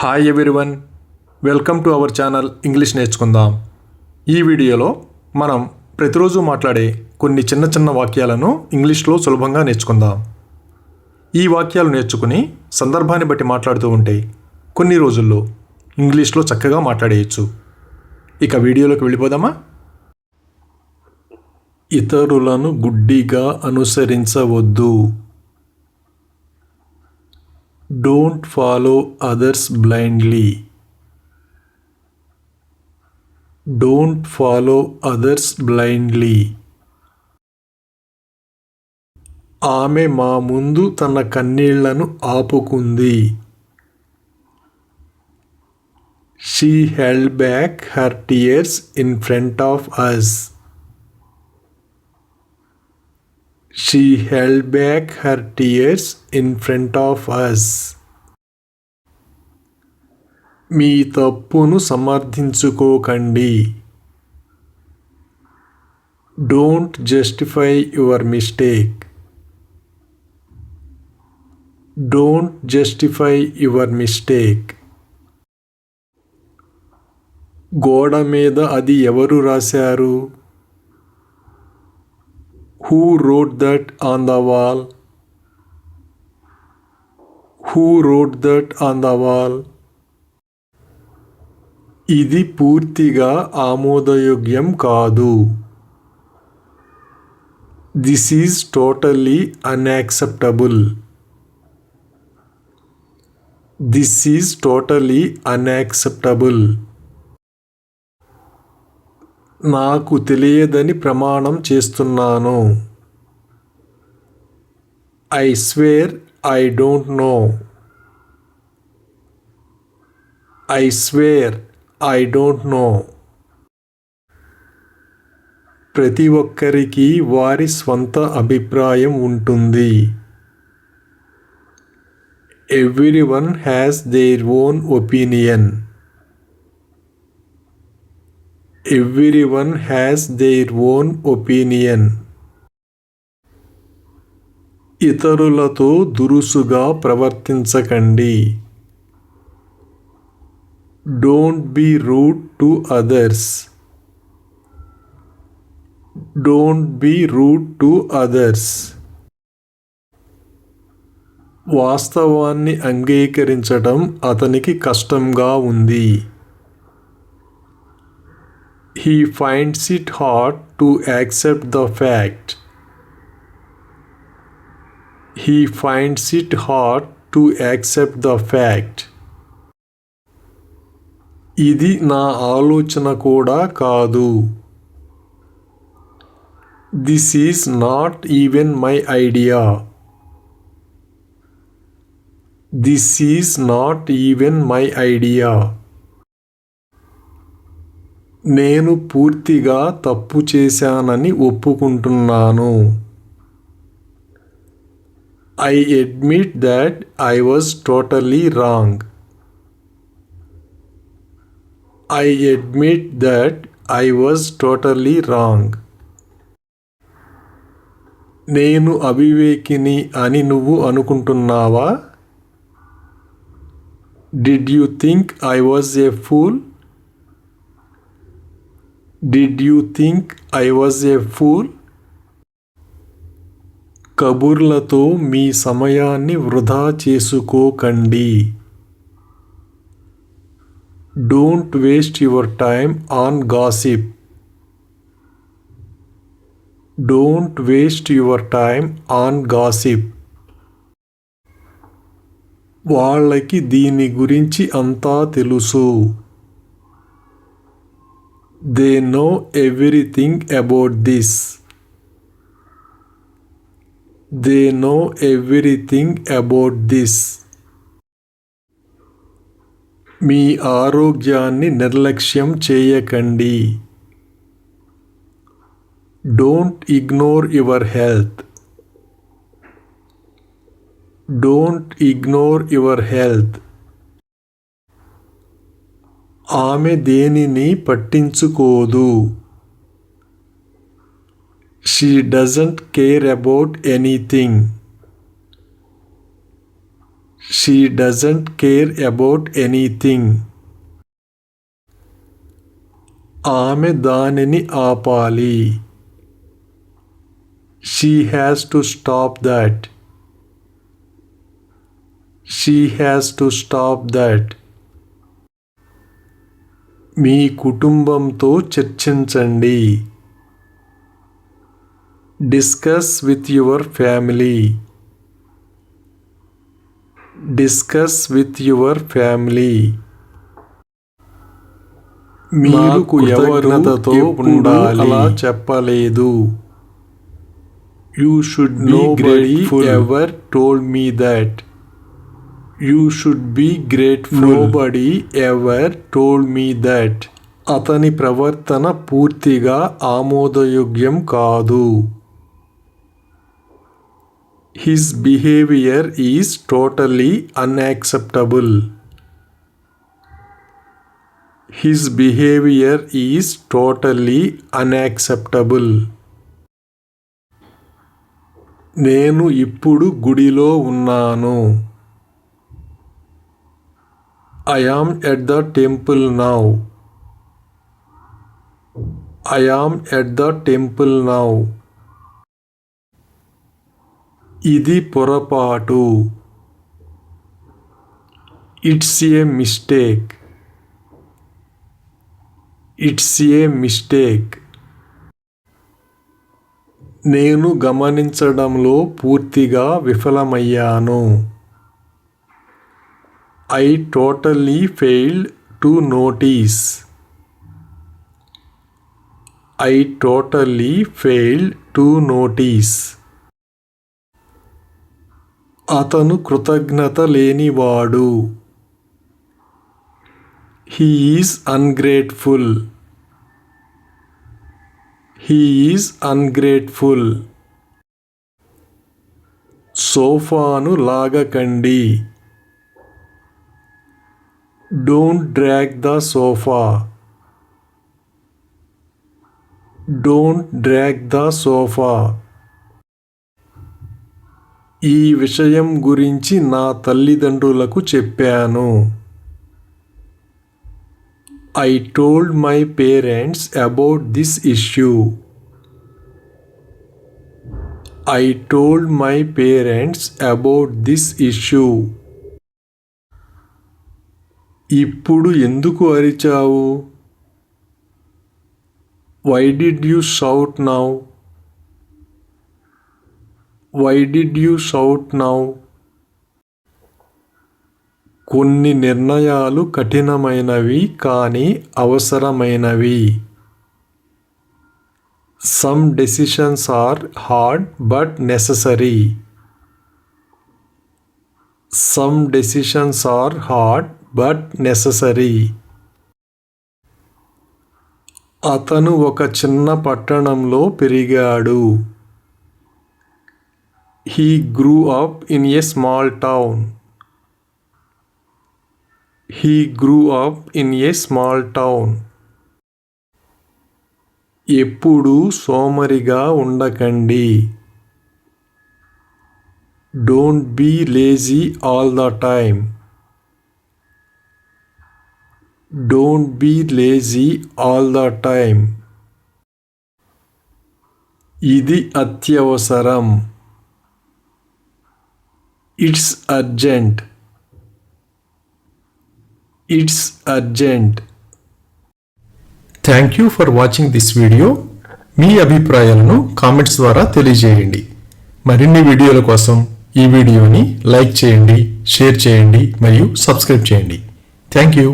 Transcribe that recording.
Hi everyone, welcome to our channel English నేర్చుకుందాం. ఈ వీడియోలో మనం ప్రతిరోజు మాట్లాడే కొన్ని చిన్న చిన్న వాక్యాలను ఇంగ్లీష్లో సులభంగా నేర్చుకుందాం. ఈ వాక్యాలు నేర్చుకుని సందర్భాన్ని బట్టి మాట్లాడుతూ ఉంటే కొన్ని రోజుల్లో ఇంగ్లీష్లో చక్కగా మాట్లాడేయచ్చు. ఇక వీడియోలోకి వెళ్ళిపోదామా? ఇతరులను గుడ్డిగా అనుసరించవద్దు. Don't follow others blindly. Don't follow others blindly. ఆమె మా ముందు తన కన్నీళ్లను ఆపుకుంది. She held back her tears in front of us. She held back her tears in front of us. మీ తప్పును సమర్థించుకోకండి. Don't justify your mistake. Don't justify your mistake. గోడ మీద అది ఎవరు రాశారు? Who wrote that on the wall? Who wrote that on the wall? ఇది పూర్తిగా ఆమోదయోగ్యం కాదు. This is totally unacceptable. This is totally unacceptable. నాకు తెలియదని ప్రమాణం చేస్తున్నాను. I swear I don't know. I swear I don't know. ప్రతి ఒక్కరికి వారి స్వంత అభిప్రాయం ఉంటుంది. Everyone has their own opinion. Everyone has their own opinion. ఇతరులతో దురుసుగా ప్రవర్తించకండి. Don't be rude to others. Don't be rude to others. వాస్తవాన్ని అంగీకరించడం అతనికి కష్టంగా ఉంది. He finds it hard to accept the fact. He finds it hard to accept the fact. ఇది నా ఆలోచన కూడా కాదు. This is not even my idea. This is not even my idea. నేను పూర్తిగా తప్పు చేశానని ఒప్పుకుంటున్నాను. I admit that I was totally wrong. I admit that I was totally wrong. నేను అవివేకిని అని నువ్వు అనుకుంటున్నావా? Did you think I was a fool? Did you think I was a fool? కబుర్లతో మీ సమయాన్ని వృధా చేసుకోకండి. Don't waste your time on gossip. Don't waste your time on gossip. వాళ్ళకి దీని గురించి అంతా తెలుసు. They know everything about this. They know everything about this. మీ ఆరోగ్యాన్ని నిర్లక్ష్యం చేయకండి. Don't ignore your health. Don't ignore your health. ఆమె దేనిని పట్టించుకోదు. She doesn't care about anything. She doesn't care about anything. ఆమె దానిని ఆపాలి. She has to stop that. She has to stop that. మీ కుటుంబంతో చర్చించండి. Discuss with your family. Discuss with your family. మీకు ఎవరితో ఉండాలి అలా చెప్పలేదు. You should be grateful. Ever told me that. You should be grateful. Nobody ever told me that. అతని ప్రవర్తన పూర్తిగా ఆమోదయోగ్యం కాదు. His behavior is totally unacceptable. His behavior is totally unacceptable. నేను ఇప్పుడు గుడిలో ఉన్నాను. I am at the temple now. I am at the temple now. ఇది పొరపాటు. It's a mistake. It's a mistake. నేను గమనించడంలో పూర్తిగా విఫలమయ్యాను. I totally failed to notice. I totally failed to notice. అతను కృతజ్ఞత లేనివాడు. He is ungrateful. He is ungrateful. సోఫాను లాగకండి. Don't drag the sofa. Don't drag the sofa. ఈ విషయం గురించి నా తల్లిదండ్రులకు చెప్పాను. I told my parents about this issue. I told my parents about this issue. ఇప్పుడు ఎందుకు అరిచావు? Why did you shout now? Why did you shout now? కొన్ని నిర్ణయాలు కఠినమైనవి కానీ అవసరమైనవి. Some decisions are hard but necessary. Some decisions are hard but necessary. అతను ఒక చిన్న పట్టణంలో పెరిగాడు. He grew up in a small town. He grew up in a small town. ఎప్పుడూ సోమరిగా ఉండకండి. Don't be lazy all the time. Don't be lazy all the time. ఇది అత్యవసరం. It's urgent. It's urgent. Thank you for watching this video. మీ అభిప్రాయాలను comments ద్వారా తెలియజేయండి. మరిన్ని వీడియోల కోసం ఈ వీడియోని లైక్ చేయండి, షేర్ చేయండి మరియు సబ్స్క్రైబ్ చేయండి. Thank you.